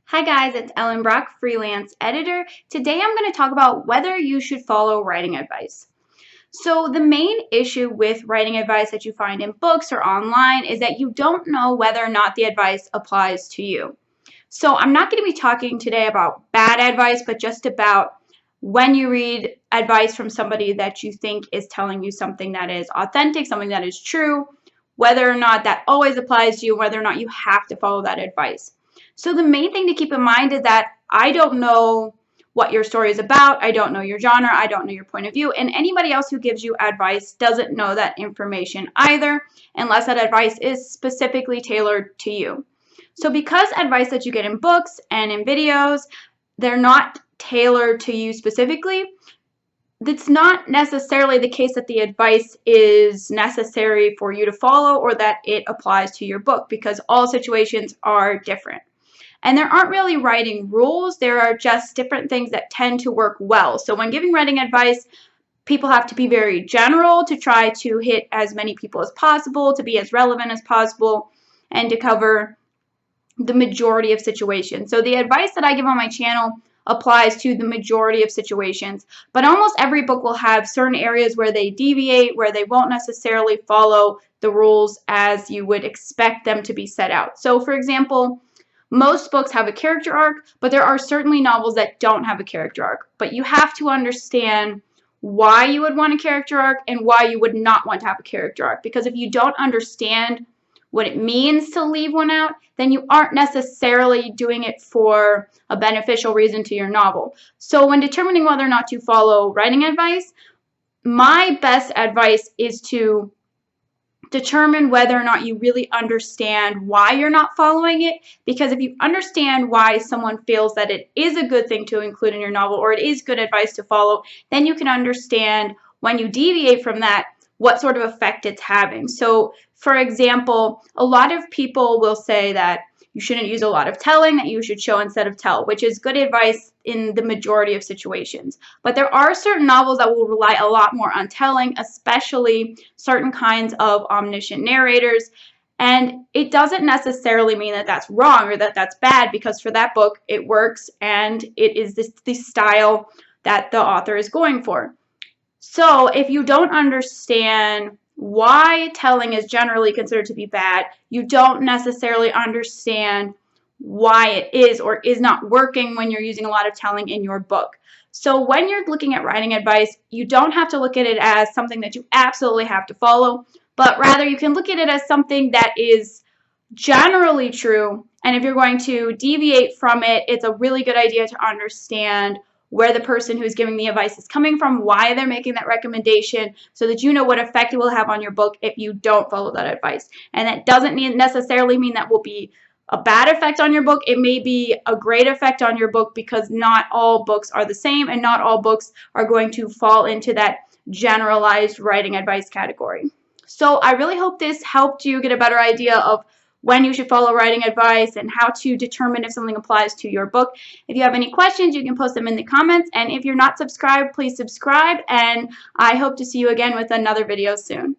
Hi guys, it's Ellen Brock, freelance editor. Today I'm going to talk about whether you should follow writing advice. So the main issue with writing advice that you find in books or online is that you don't know whether or not the advice applies to you. So I'm not going to be talking today about bad advice, but just about when you read advice from somebody that you think is telling you something that is authentic, something that is true, whether or not that always applies to you, whether or not you have to follow that advice. So the main thing to keep in mind is that I don't know what your story is about. I don't know your genre. I don't know your point of view. And anybody else who gives you advice doesn't know that information either, unless that advice is specifically tailored to you. So because advice that you get in books and in videos, they're not tailored to you specifically, it's not necessarily the case that the advice is necessary for you to follow or that it applies to your book, because all situations are different. And there aren't really writing rules, there are just different things that tend to work well. So when giving writing advice, people have to be very general to try to hit as many people as possible, to be as relevant as possible, and to cover the majority of situations. So the advice that I give on my channel applies to the majority of situations, but almost every book will have certain areas where they deviate, where they won't necessarily follow the rules as you would expect them to be set out. So for example, most books have a character arc, but there are certainly novels that don't have a character arc. But you have to understand why you would want a character arc and why you would not want to have a character arc. Because if you don't understand what it means to leave one out, then you aren't necessarily doing it for a beneficial reason to your novel. So when determining whether or not to follow writing advice, my best advice is to determine whether or not you really understand why you're not following it, because if you understand why someone feels that it is a good thing to include in your novel or it is good advice to follow, then you can understand when you deviate from that what sort of effect it's having. So for example, a lot of people will say that you shouldn't use a lot of telling, that you should show instead of tell, which is good advice in the majority of situations. But there are certain novels that will rely a lot more on telling, especially certain kinds of omniscient narrators. And it doesn't necessarily mean that that's wrong or that that's bad, because for that book it works and it is the style that the author is going for. So if you don't understand why telling is generally considered to be bad, you don't necessarily understand why it is or is not working when you're using a lot of telling in your book. So when you're looking at writing advice, you don't have to look at it as something that you absolutely have to follow, but rather you can look at it as something that is generally true. And if you're going to deviate from it, it's a really good idea to understand where the person who's giving the advice is coming from, why they're making that recommendation, so that you know what effect it will have on your book if you don't follow that advice. And that doesn't necessarily mean that will be a bad effect on your book. It may be a great effect on your book, because not all books are the same and not all books are going to fall into that generalized writing advice category. So I really hope this helped you get a better idea of when you should follow writing advice and how to determine if something applies to your book. If you have any questions, you can post them in the comments. And if you're not subscribed, please subscribe. And I hope to see you again with another video soon.